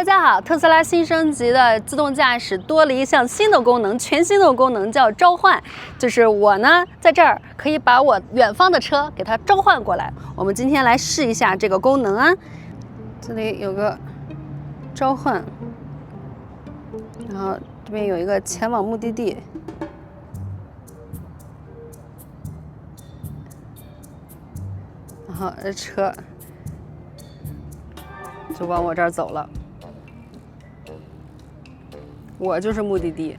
大家好，特斯拉新升级的自动驾驶多了一项新的功能，全新的功能叫召唤。就是我呢，在这儿可以把我远方的车给它召唤过来。我们今天来试一下这个功能啊。这里有个召唤，然后这边有一个前往目的地。然后这车就往我这儿走了。我就是目的地，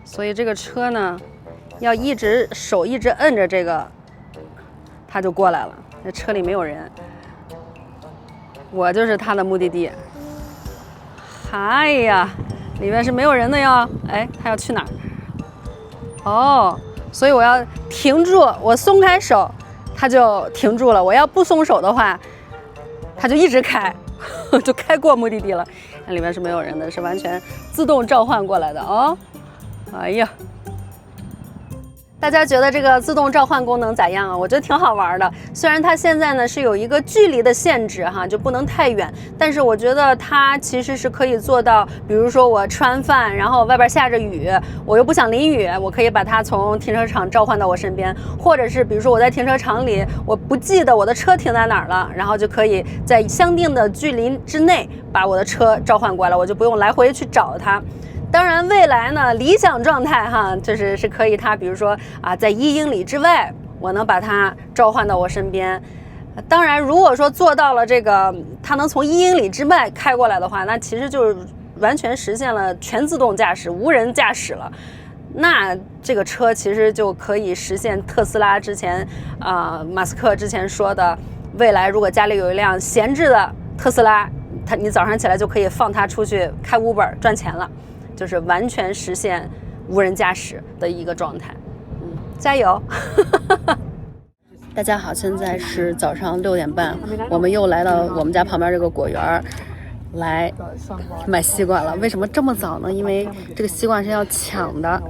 所以这个车呢，要手一直摁着这个，它就过来了。这车里没有人，我就是它的目的地。哎呀，里面是没有人的哟。哎，它要去哪儿？哦，所以我要停住，我松开手，它就停住了。我要不松手的话，它就一直开。就开过目的地了，那里面是没有人的，是完全自动召唤过来的哦。哎呀，大家觉得这个自动召唤功能咋样啊？我觉得挺好玩的。虽然它现在呢是有一个距离的限制哈，就不能太远，但是我觉得它其实是可以做到，比如说我吃完饭，然后外边下着雨，我又不想淋雨，我可以把它从停车场召唤到我身边，或者是比如说我在停车场里，我不记得我的车停在哪儿了，然后就可以在相定的距离之内把我的车召唤过来，我就不用来回去找它。当然，未来呢，理想状态哈，是可以它，比如说啊，在1英里之外，我能把它召唤到我身边。当然，如果说做到了这个，它能从1英里之外开过来的话，那其实就是完全实现了全自动驾驶、无人驾驶了。那这个车其实就可以实现特斯拉之前马斯克之前说的，未来如果家里有一辆闲置的特斯拉，你早上起来就可以放它出去开 Uber 赚钱了。就是完全实现无人驾驶的一个状态，加油！大家好，现在是早上6点半，我们又来到我们家旁边这个果园来买西瓜了。为什么这么早呢？因为这个西瓜是要抢的。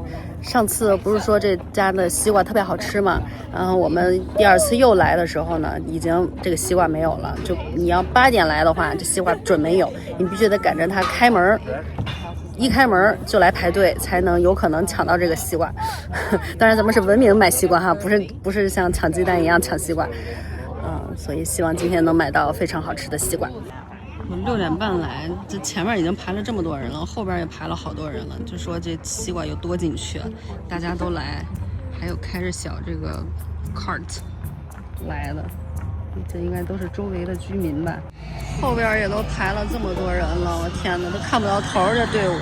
上次不是说这家的西瓜特别好吃吗？然后我们第2次又来的时候呢，已经这个西瓜没有了。就你要8点来的话，这西瓜准没有，你必须得赶着它开门。一开门就来排队，才能有可能抢到这个西瓜。当然，咱们是文明买西瓜哈，不是像抢鸡蛋一样抢西瓜。所以希望今天能买到非常好吃的西瓜。我们6点半来，这前面已经排了这么多人了，后边也排了好多人了。就说这西瓜有多紧缺，大家都来，还有开着小这个 cart 来的。这应该都是周围的居民吧，后边也都排了这么多人了，我天哪，都看不到头这队伍。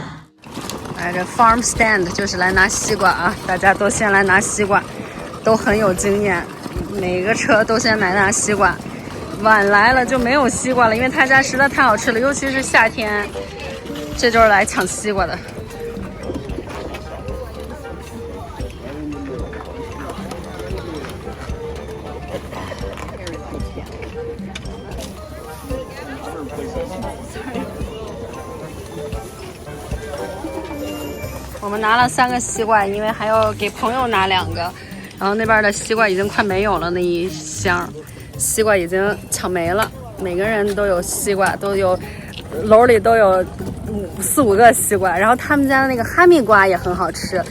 哎，这 farm stand 就是来拿西瓜啊，大家都先来拿西瓜，都很有经验，每个车都先来拿西瓜。晚来了就没有西瓜了，因为他家实在太好吃了，尤其是夏天，这就是来抢西瓜的。我们拿了3个西瓜，因为还要给朋友拿2个，然后那边的西瓜已经快没有了，那一箱西瓜已经抢没了，每个人都有西瓜，都有篓里都有4、5个西瓜，然后他们家的那个哈密瓜也很好吃，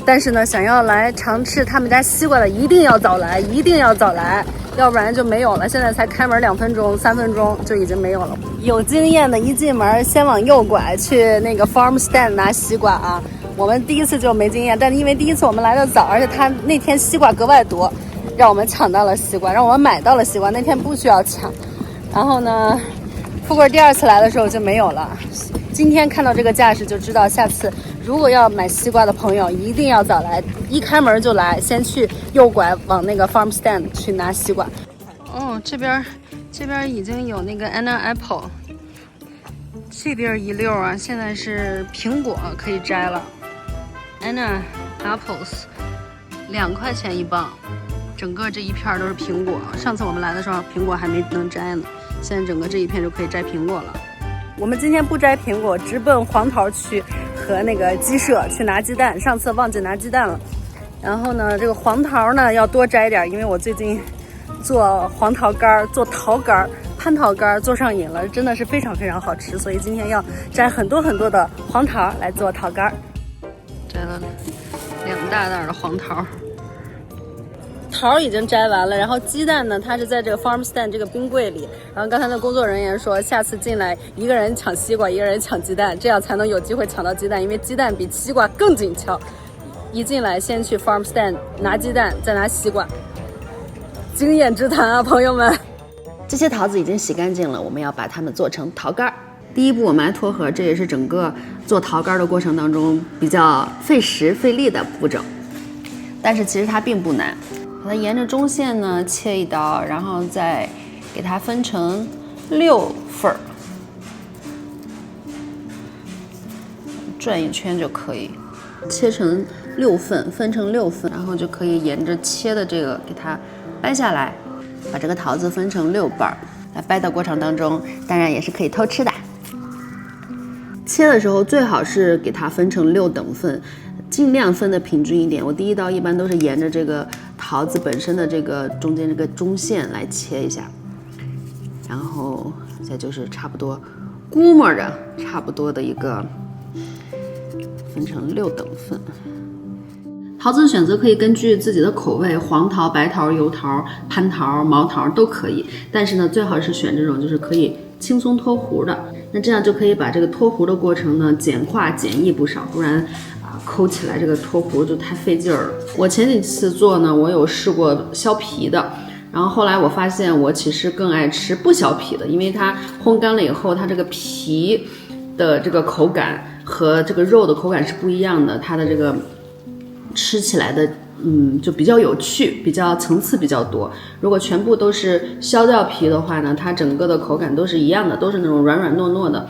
但是呢，想要来尝试他们家西瓜的，一定要早来，要不然就没有了。现在才开门2分钟、3分钟就已经没有了。有经验的一进门先往右拐去那个 farm stand 拿西瓜啊。我们第1次就没经验，但是因为第1次我们来的早，而且他那天西瓜格外多，让我们抢到了西瓜，让我们买到了西瓜。那天不需要抢。然后呢，富贵第2次来的时候就没有了。今天看到这个架势就知道，下次如果要买西瓜的朋友一定要早来，一开门就来，先去右拐往那个 farm stand 去拿西瓜。哦，这边已经有那个 Anna Apple， 这边一溜啊，现在是苹果可以摘了。Anna Apples 2块钱1磅，整个这一片都是苹果。上次我们来的时候苹果还没能摘呢，现在整个这一片就可以摘苹果了。我们今天不摘苹果，直奔黄桃区和那个鸡舍去拿鸡蛋。上次忘记拿鸡蛋了，然后呢，这个黄桃呢要多摘点，因为我最近做黄桃干、做桃干，蟠桃干做上瘾了，真的是非常非常好吃，所以今天要摘很多很多的黄桃来做桃干。摘了2大袋的黄桃。桃已经摘完了，然后鸡蛋呢，它是在这个 farm stand 这个冰柜里。然后刚才的工作人员说，下次进来一个人抢西瓜，一个人抢鸡蛋，这样才能有机会抢到鸡蛋，因为鸡蛋比西瓜更紧俏。一进来先去 farm stand 拿鸡蛋，再拿西瓜，经验之谈啊，朋友们。这些桃子已经洗干净了，我们要把它们做成桃干。第一步，我们来脱核，这也是整个做桃干的过程当中比较费时费力的步骤，但是其实它并不难。把它沿着中线呢切一刀，然后再给它分成6份儿，转一圈就可以。切成6份，分成6份，然后就可以沿着切的这个给它掰下来，把这个桃子分成6瓣儿。在掰的过程当中，当然也是可以偷吃的。切的时候最好是给它分成6等份，尽量分的平均一点。我第一刀一般都是沿着这个桃子本身的这个中间这个中线来切一下，然后再就是差不多估摸着差不多的一个分成6等份。桃子的选择可以根据自己的口味，黄桃、白桃、油桃、蟠桃、毛桃都可以，但是呢，最好是选这种就是可以轻松脱核的。那这样就可以把这个脱核的过程呢简化简易不少，不然抠起来这个脱核就太费劲儿了。我前几次做呢，我有试过削皮的，然后后来我发现我其实更爱吃不削皮的，因为它烘干了以后，它这个皮的这个口感和这个肉的口感是不一样的，它的这个吃起来的就比较有趣，比较层次比较多。如果全部都是削掉皮的话呢，它整个的口感都是一样的，都是那种软软糯糯的。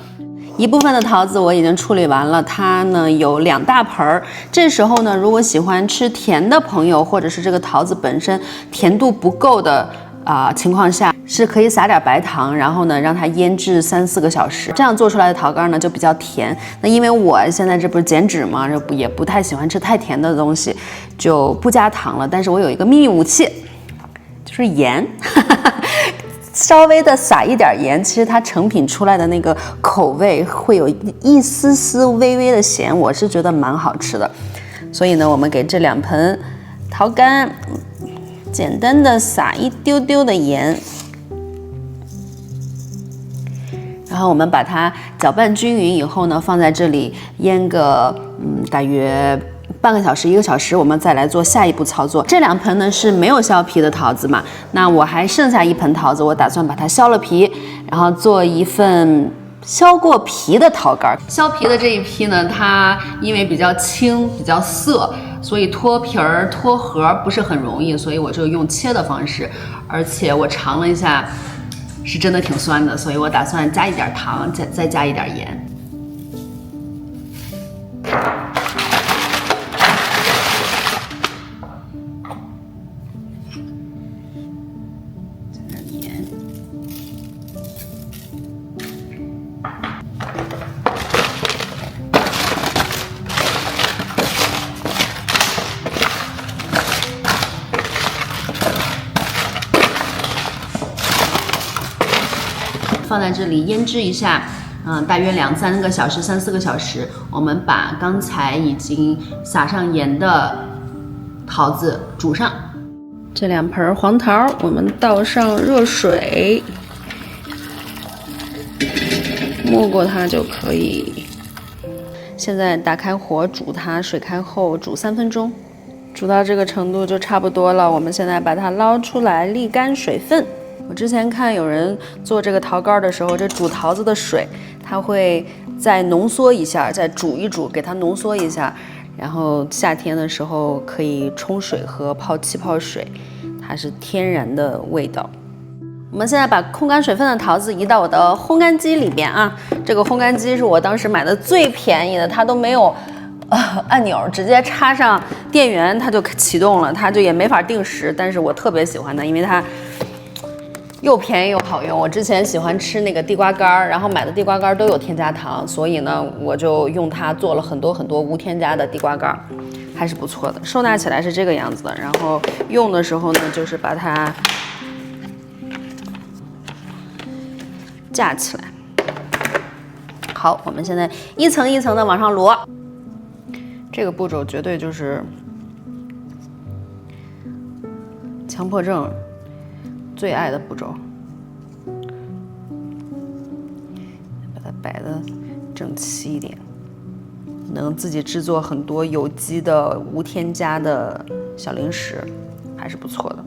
一部分的桃子我已经处理完了，它呢有2大盆儿。这时候呢，如果喜欢吃甜的朋友，或者是这个桃子本身甜度不够的情况下，是可以撒点白糖，然后呢让它腌制3-4个小时，这样做出来的桃干呢就比较甜。那因为我现在这不是减脂嘛，也不太喜欢吃太甜的东西，就不加糖了。但是我有一个秘密武器，就是盐。稍微的撒一点盐，其实它成品出来的那个口味会有一丝丝微微的咸，我是觉得蛮好吃的。所以呢，我们给这2盆桃干简单的撒一丢丢的盐，然后我们把它搅拌均匀以后呢，放在这里腌个大约半个小时1个小时，我们再来做下一步操作。这2盆呢是没有削皮的桃子嘛，那我还剩下1盆桃子，我打算把它削了皮，然后做一份削过皮的桃干。削皮的这一批呢，它因为比较轻比较涩，所以脱皮儿脱核不是很容易，所以我就用切的方式，而且我尝了一下，是真的挺酸的，所以我打算加一点糖，再加一点盐。放在这里腌制一下，大约2-3个小时，3-4个小时。我们把刚才已经撒上盐的桃子煮上。这2盆黄桃，我们倒上热水，没过它就可以。现在打开火煮它，水开后煮3分钟，煮到这个程度就差不多了。我们现在把它捞出来，沥干水分。我之前看有人做这个桃干的时候，这煮桃子的水，它会再浓缩一下，再煮一煮，给它浓缩一下，然后夏天的时候可以冲水喝，泡气泡水，它是天然的味道。我们现在把烘干水分的桃子移到我的烘干机里边啊，这个烘干机是我当时买的最便宜的，它都没有按钮，直接插上电源它就启动了，它就也没法定时，但是我特别喜欢它，因为它又便宜又好用。我之前喜欢吃那个地瓜干，然后买的地瓜干都有添加糖，所以呢我就用它做了很多很多无添加的地瓜干，还是不错的。收纳起来是这个样子的，然后用的时候呢就是把它架起来。好，我们现在一层一层的往上摞。这个步骤绝对就是强迫症最爱的步骤。把它摆得整齐一点，能自己制作很多有机的、无添加的小零食，还是不错的。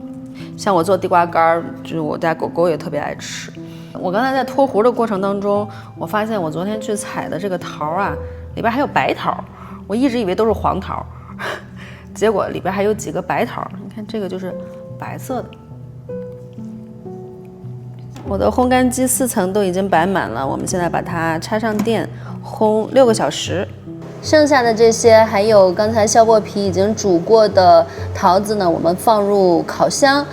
像我做地瓜干，就是我家狗狗也特别爱吃。我刚才在脱核的过程当中，我发现我昨天去采的这个桃啊，里边还有白桃，我一直以为都是黄桃，结果里边还有几个白桃。你看这个就是白色的。我的烘干机4层都已经摆满了，我们现在把它插上电，烘6个小时。剩下的这些还有刚才削过皮已经煮过的桃子呢，我们放入烤箱，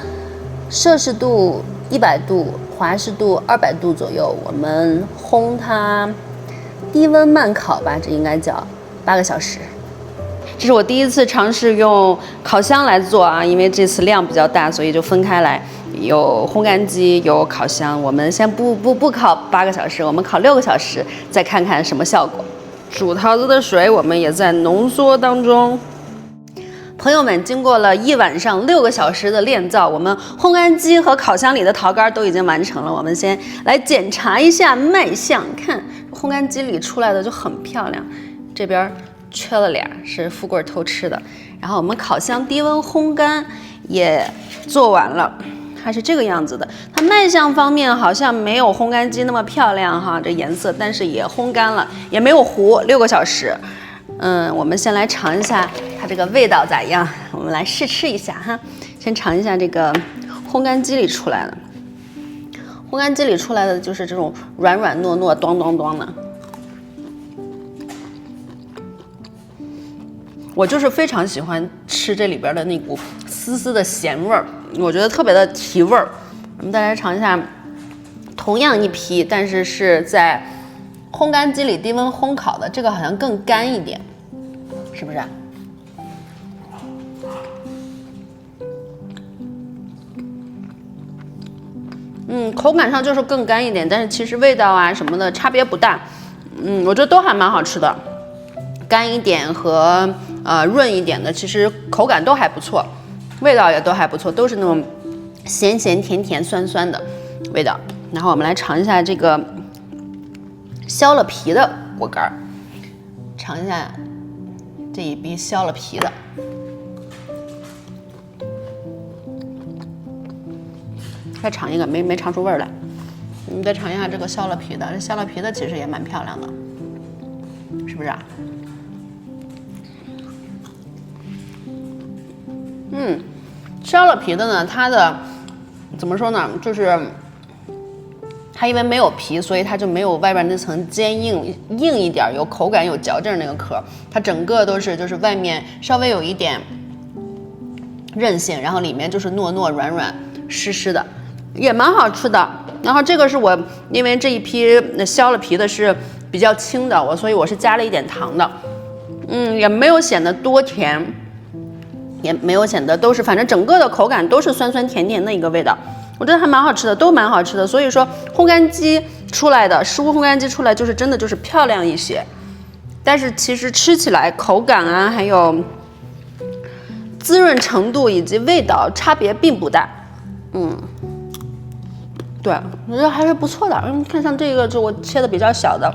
摄氏度100度，华氏度200度左右，我们烘它低温慢烤吧，这应该叫8个小时。这是我第一次尝试用烤箱来做啊，因为这次量比较大，所以就分开来，有烘干机，有烤箱。我们先不烤8个小时，我们烤6个小时，再看看什么效果。煮桃子的水我们也在浓缩当中。朋友们，经过了1晚上6个小时的炼造，我们烘干机和烤箱里的桃干都已经完成了。我们先来检查一下卖相，看烘干机里出来的就很漂亮，这边缺了俩是富贵偷吃的。然后我们烤箱低温烘干也做完了，它是这个样子的。它卖相方面好像没有烘干机那么漂亮哈，这颜色，但是也烘干了，也没有糊，6个小时。我们先来尝一下它这个味道咋样？我们来试吃一下哈。先尝一下这个烘干机里出来的，烘干机里出来的就是这种软软糯糯、咚咚咚的。我就是非常喜欢吃这里边的那股丝丝的咸味儿，我觉得特别的提味儿。我们再来尝一下，同样一批，但是是在烘干机里低温烘烤的，这个好像更干一点，是不是？口感上就是更干一点，但是其实味道啊什么的差别不大。我觉得都还蛮好吃的，干一点和润一点的，其实口感都还不错，味道也都还不错，都是那种咸咸甜甜酸酸的味道。然后我们来尝一下这个削了皮的果干，尝一下这一批削了皮的。再尝一个，没尝出味儿来。我们再尝一下这个削了皮的，这削了皮的其实也蛮漂亮的，是不是啊？削了皮的呢，它的怎么说呢？就是它因为没有皮，所以它就没有外边那层坚硬一点，有口感有嚼劲那个壳，它整个都是就是外面稍微有一点韧性，然后里面就是糯糯软软湿湿的，也蛮好吃的。然后这个是我因为这一批削了皮的是比较轻的，所以我是加了一点糖的，也没有显得多甜，也没有显得都是，反正整个的口感都是酸酸甜甜的一个味道，我觉得还蛮好吃的，都蛮好吃的。所以说烘干机出来的食物烘干机出来就是真的就是漂亮一些，但是其实吃起来口感啊，还有滋润程度以及味道差别并不大。对，我觉得还是不错的。看像这个就我切的比较小的，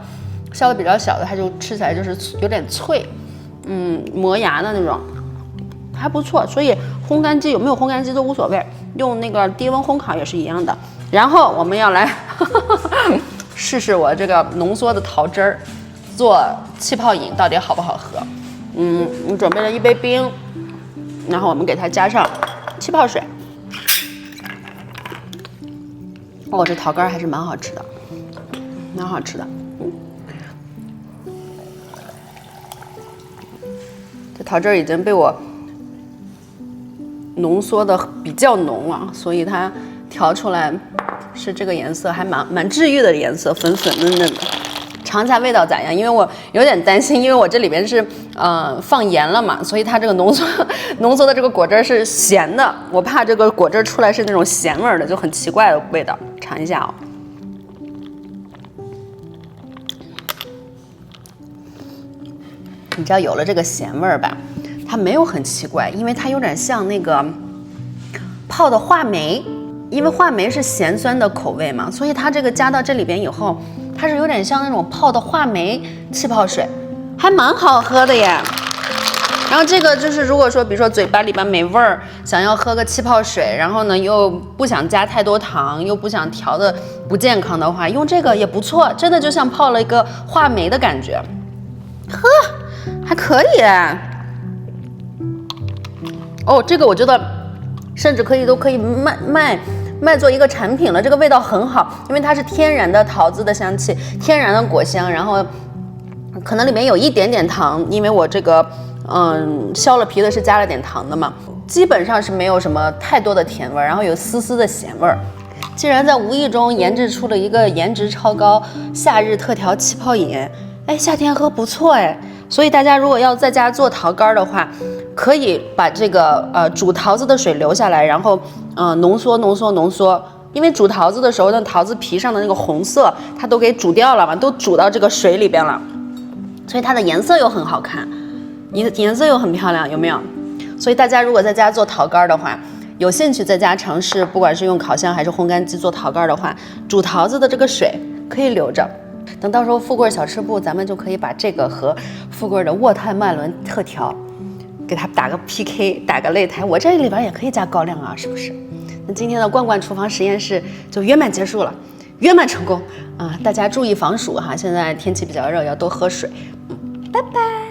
削的比较小的，它就吃起来就是有点脆，磨牙的那种，还不错。所以烘干机有没有烘干机都无所谓，用那个低温烘烤也是一样的。然后我们要来试试我这个浓缩的桃汁儿做气泡饮到底好不好喝。我准备了一杯冰，然后我们给它加上气泡水。这桃干还是蛮好吃的，蛮好吃的。这桃汁已经被我浓缩的比较浓了，所以它调出来是这个颜色，还蛮治愈的颜色，粉粉嫩嫩的。尝一下味道咋样？因为我有点担心，因为我这里边是放盐了嘛，所以它这个浓缩的这个果汁是咸的，我怕这个果汁出来是那种咸味的，就很奇怪的味道。尝一下你知道有了这个咸味儿吧，它没有很奇怪，因为它有点像那个泡的话梅，因为话梅是咸酸的口味嘛，所以它这个加到这里边以后，它是有点像那种泡的话梅气泡水，还蛮好喝的耶。然后这个就是如果说比如说嘴巴里边没味儿，想要喝个气泡水，然后呢又不想加太多糖，又不想调的不健康的话，用这个也不错，真的就像泡了一个话梅的感觉，呵，还可以。哦，这个我觉得甚至都可以卖做一个产品了，这个味道很好，因为它是天然的桃子的香气，天然的果香，然后可能里面有一点点糖，因为我这个削了皮的是加了点糖的嘛，基本上是没有什么太多的甜味，然后有丝丝的咸味儿。竟然在无意中研制出了一个颜值超高夏日特调气泡饮，哎，夏天喝不错哎。所以大家如果要在家做桃干的话，可以把这个煮桃子的水留下来，然后浓缩，因为煮桃子的时候，那桃子皮上的那个红色它都给煮掉了嘛，都煮到这个水里边了，所以它的颜色又很好看。颜色又很漂亮，有没有？所以大家如果在家做桃干的话，有兴趣在家尝试，不管是用烤箱还是烘干机做桃干的话，煮桃子的这个水可以留着。等到时候富贵小吃部，咱们就可以把这个和富贵的沃泰麦伦特调，给它打个 PK， 打个擂台。我这里边也可以加高粱啊，是不是？那今天的罐罐厨房实验室就圆满结束了，圆满成功啊！大家注意防暑哈，现在天气比较热，要多喝水。拜拜。